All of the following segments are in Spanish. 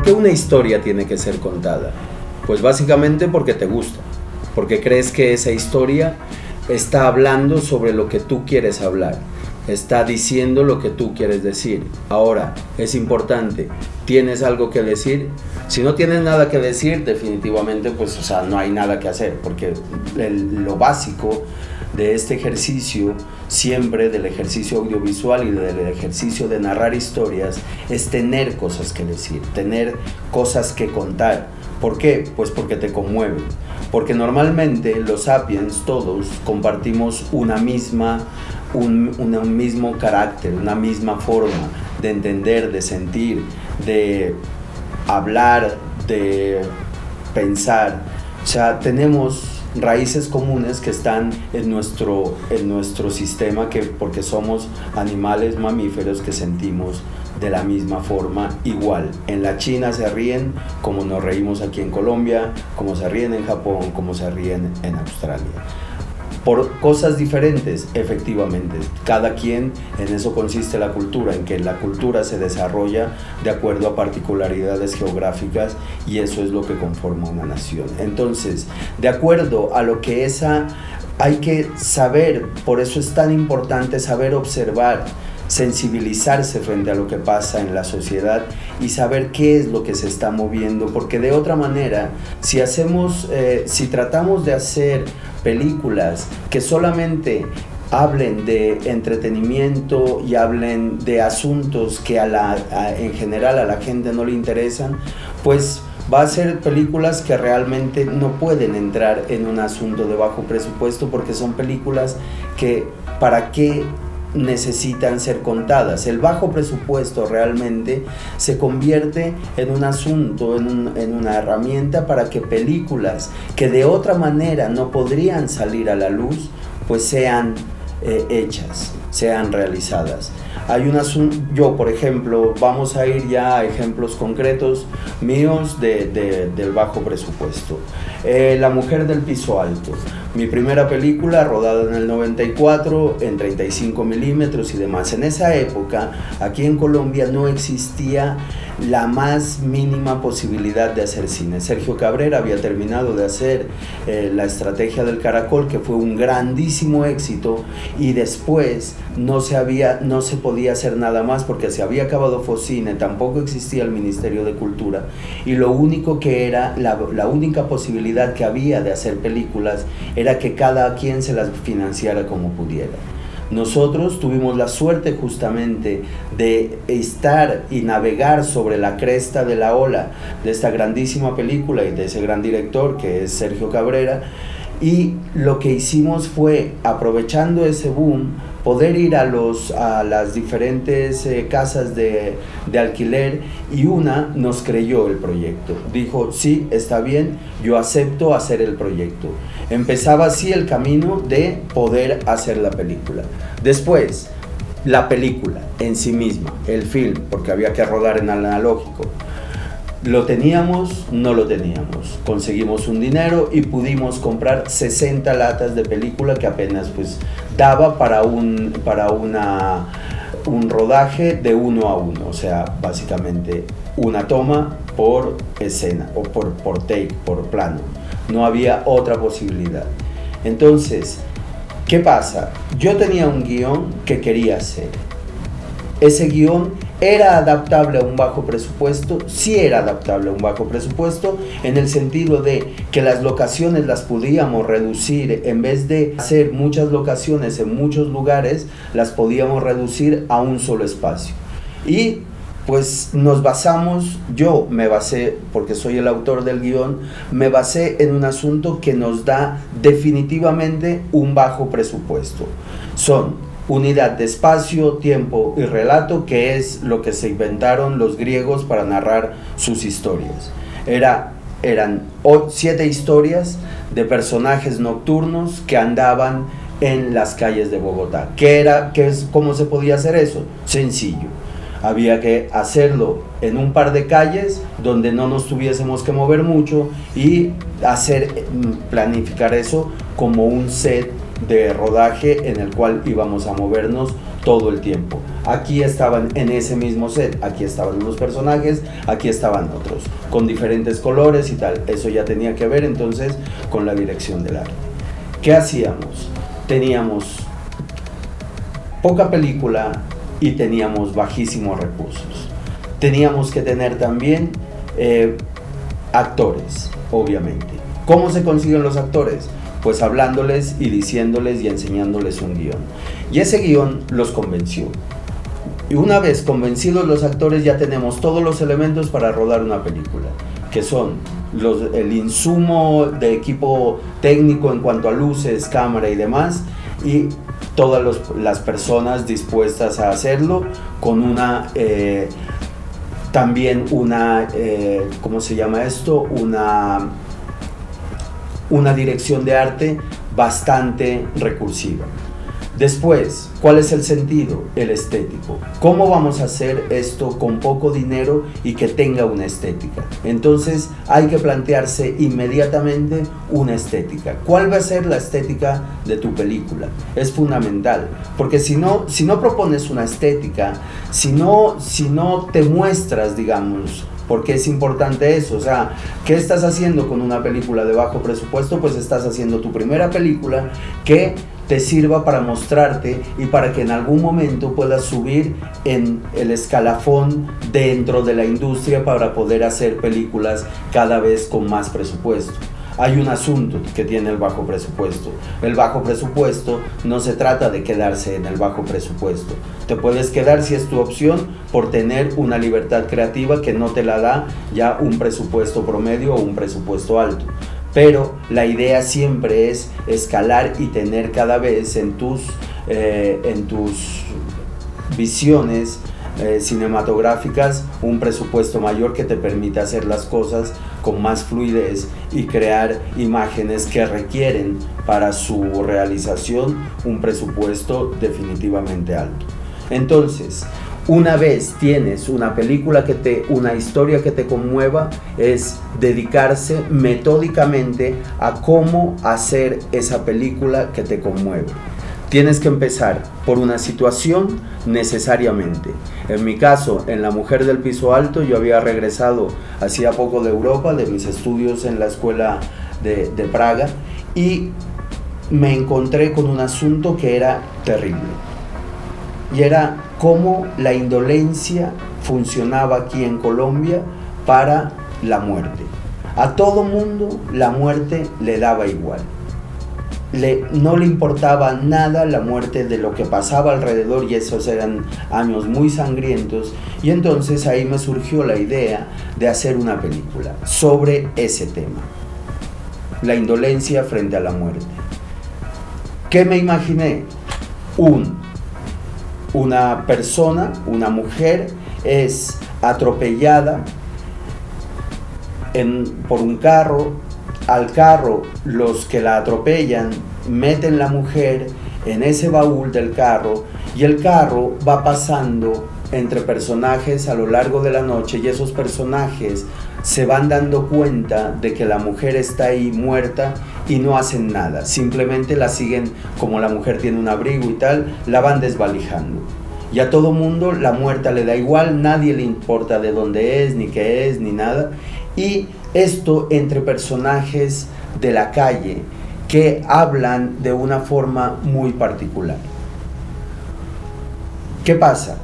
¿Por qué una historia tiene que ser contada? Pues básicamente porque te gusta, porque crees que esa historia está hablando sobre lo que tú quieres hablar, está diciendo lo que tú quieres decir. Ahora, es importante, ¿tienes algo que decir? Si no tienes nada que decir, definitivamente, pues, no hay nada que hacer, porque lo básico de este ejercicio, siempre del ejercicio audiovisual y del ejercicio de narrar historias, es tener cosas que decir, tener cosas que contar. ¿Por qué? Pues porque te conmueven. Porque normalmente los sapiens, todos, compartimos un mismo carácter, una misma forma de entender, de sentir, de hablar, de pensar. O sea, tenemos raíces comunes que están en nuestro sistema, porque somos animales mamíferos que sentimos de la misma forma igual. En la China se ríen como nos reímos aquí en Colombia, como se ríen en Japón, como se ríen en Australia. Por cosas diferentes, efectivamente. Cada quien, en eso consiste la cultura, en que la cultura se desarrolla de acuerdo a particularidades geográficas, y eso es lo que conforma una nación. Entonces, de acuerdo a lo que hay que saber, por eso es tan importante saber observar, sensibilizarse frente a lo que pasa en la sociedad y saber qué es lo que se está moviendo, porque de otra manera, si tratamos de hacer películas que solamente hablen de entretenimiento y hablen de asuntos que en general a la gente no le interesan, pues va a ser películas que realmente no pueden entrar en un asunto de bajo presupuesto, porque son películas que, ¿para qué necesitan ser contadas? El bajo presupuesto realmente se convierte en un asunto, en una herramienta para que películas que de otra manera no podrían salir a la luz, pues sean hechas, sean realizadas. Hay un asunto, yo por ejemplo, vamos a ir ya a ejemplos concretos míos del bajo presupuesto. La mujer del piso alto, mi primera película rodada en el 94 en 35 milímetros y demás. En esa época aquí en Colombia no existía la más mínima posibilidad de hacer cine. Sergio Cabrera había terminado de hacer La estrategia del caracol, que fue un grandísimo éxito, y después no se podía hacer nada más porque se había acabado Focine, tampoco existía el Ministerio de Cultura, y lo único que era, la única posibilidad que había de hacer películas era que cada quien se las financiara como pudiera. Nosotros tuvimos la suerte justamente de estar y navegar sobre la cresta de la ola de esta grandísima película y de ese gran director que es Sergio Cabrera, y lo que hicimos fue, aprovechando ese boom, poder ir a las diferentes casas de alquiler, y una nos creyó el proyecto. Dijo, sí, está bien, yo acepto hacer el proyecto. Empezaba así el camino de poder hacer la película. Después, la película en sí misma, el film, porque había que rodar en analógico. ¿Lo teníamos? No lo teníamos. Conseguimos un dinero y pudimos comprar 60 latas de película, que apenas pues daba para un rodaje de 1 a 1, o sea, básicamente una toma por escena o por take, por plano. No había otra posibilidad. Entonces, ¿qué pasa? Yo tenía un guión que quería hacer. Ese guión ¿era adaptable a un bajo presupuesto? Sí era adaptable a un bajo presupuesto, en el sentido de que las locaciones las podíamos reducir. En vez de hacer muchas locaciones en muchos lugares, las podíamos reducir a un solo espacio. Y pues yo me basé, porque soy el autor del guión, me basé en un asunto que nos da definitivamente un bajo presupuesto. Son unidad de espacio, tiempo y relato, que es lo que se inventaron los griegos para narrar sus historias. Eran 7 historias de personajes nocturnos que andaban en las calles de Bogotá. ¿Cómo se podía hacer eso? Sencillo. Había que hacerlo en un par de calles donde no nos tuviésemos que mover mucho y planificar eso como un set de rodaje en el cual íbamos a movernos todo el tiempo. Aquí estaban en ese mismo set, aquí estaban unos personajes, aquí estaban otros, con diferentes colores y tal. Eso ya tenía que ver entonces con la dirección del arte. ¿Qué hacíamos? Teníamos poca película y teníamos bajísimos recursos. Teníamos que tener también actores, obviamente. ¿Cómo se consiguen los actores? Pues hablándoles y diciéndoles y enseñándoles un guión. Y ese guión los convenció. Y una vez convencidos los actores, ya tenemos todos los elementos para rodar una película, que son el insumo de equipo técnico en cuanto a luces, cámara y demás, y todas las personas dispuestas a hacerlo con una... también una, ¿cómo se llama esto? Una dirección de arte bastante recursiva. Después, ¿cuál es el sentido? El estético. ¿Cómo vamos a hacer esto con poco dinero y que tenga una estética? Entonces hay que plantearse inmediatamente una estética. ¿Cuál va a ser la estética de tu película? Es fundamental, porque si no propones una estética, si no te muestras, digamos, porque es importante eso, o sea, ¿qué estás haciendo con una película de bajo presupuesto? Pues estás haciendo tu primera película que te sirva para mostrarte y para que en algún momento puedas subir en el escalafón dentro de la industria para poder hacer películas cada vez con más presupuesto. Hay un asunto que tiene el bajo presupuesto. El bajo presupuesto no se trata de quedarse en el bajo presupuesto. Te puedes quedar, si es tu opción, por tener una libertad creativa que no te la da ya un presupuesto promedio o un presupuesto alto. Pero la idea siempre es escalar y tener cada vez en tus visiones cinematográficas un presupuesto mayor que te permita hacer las cosas con más fluidez y crear imágenes que requieren para su realización un presupuesto definitivamente alto. Entonces, una vez tienes una película una historia que te conmueva, es dedicarse metódicamente a cómo hacer esa película que te conmueve. Tienes que empezar por una situación necesariamente. En mi caso, en La mujer del piso alto, yo había regresado hacía poco de Europa, de mis estudios en la escuela de Praga, y me encontré con un asunto que era terrible. Y era cómo la indolencia funcionaba aquí en Colombia para la muerte. A todo mundo la muerte le daba igual. No le importaba nada la muerte de lo que pasaba alrededor, y esos eran años muy sangrientos, y entonces ahí me surgió la idea de hacer una película sobre ese tema, la indolencia frente a la muerte. ¿Qué me imaginé? Una persona, una mujer, es atropellada por un carro. Al carro, los que la atropellan meten la mujer en ese baúl del carro, y el carro va pasando entre personajes a lo largo de la noche, y esos personajes se van dando cuenta de que la mujer está ahí muerta y no hacen nada, simplemente la siguen. Como la mujer tiene un abrigo y tal, la van desvalijando, y a todo mundo la muerta le da igual, nadie le importa de dónde es, ni qué es, ni nada. Y esto entre personajes de la calle que hablan de una forma muy particular. ¿Qué pasa?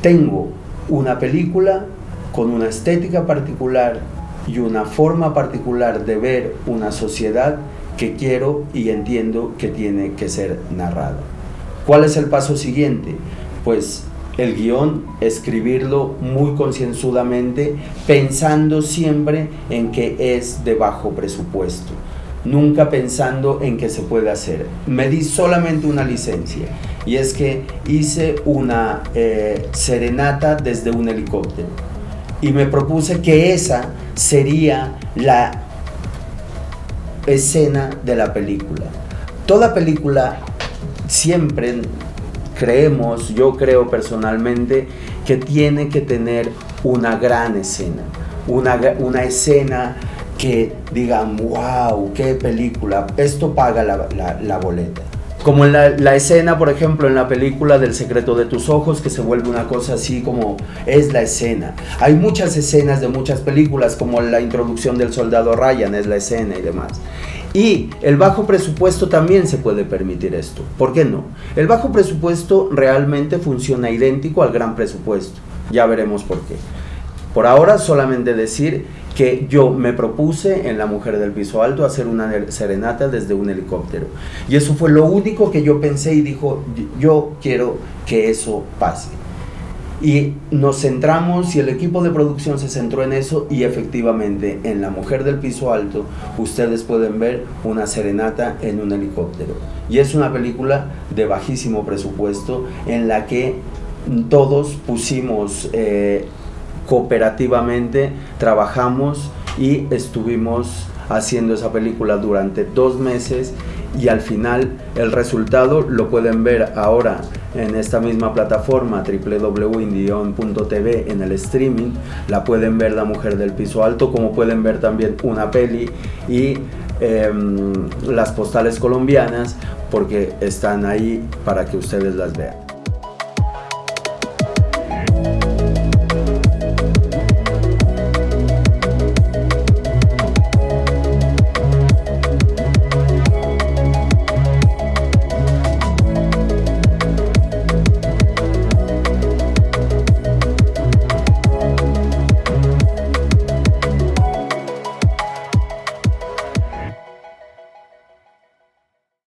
Tengo una película con una estética particular y una forma particular de ver una sociedad que quiero y entiendo que tiene que ser narrada. ¿Cuál es el paso siguiente? Pues el guión, escribirlo muy concienzudamente, pensando siempre en que es de bajo presupuesto, nunca pensando en que se puede hacer. Me di solamente una licencia, y es que hice una serenata desde un helicóptero, y me propuse que esa sería la escena de la película. Toda película siempre creemos, yo creo personalmente, que tiene que tener una gran escena, una escena que digan, wow, qué película, esto paga la boleta. Como en la escena, por ejemplo, en la película del secreto de tus ojos, que se vuelve una cosa así como es la escena. Hay muchas escenas de muchas películas, como la introducción del soldado Ryan, es la escena y demás. Y el bajo presupuesto también se puede permitir esto. ¿Por qué no? El bajo presupuesto realmente funciona idéntico al gran presupuesto. Ya veremos por qué. Por ahora solamente decir que yo me propuse en La Mujer del Piso Alto hacer una serenata desde un helicóptero. Y eso fue lo único que yo pensé y dijo, yo quiero que eso pase. Y nos centramos y el equipo de producción se centró en eso y efectivamente en La Mujer del Piso Alto ustedes pueden ver una serenata en un helicóptero. Y es una película de bajísimo presupuesto en la que todos pusimos cooperativamente, trabajamos y estuvimos haciendo esa película durante 2 meses y al final el resultado lo pueden ver ahora en esta misma plataforma www.indieon.tv en el streaming. La pueden ver La Mujer del Piso Alto, como pueden ver también una peli y las postales colombianas, porque están ahí para que ustedes las vean.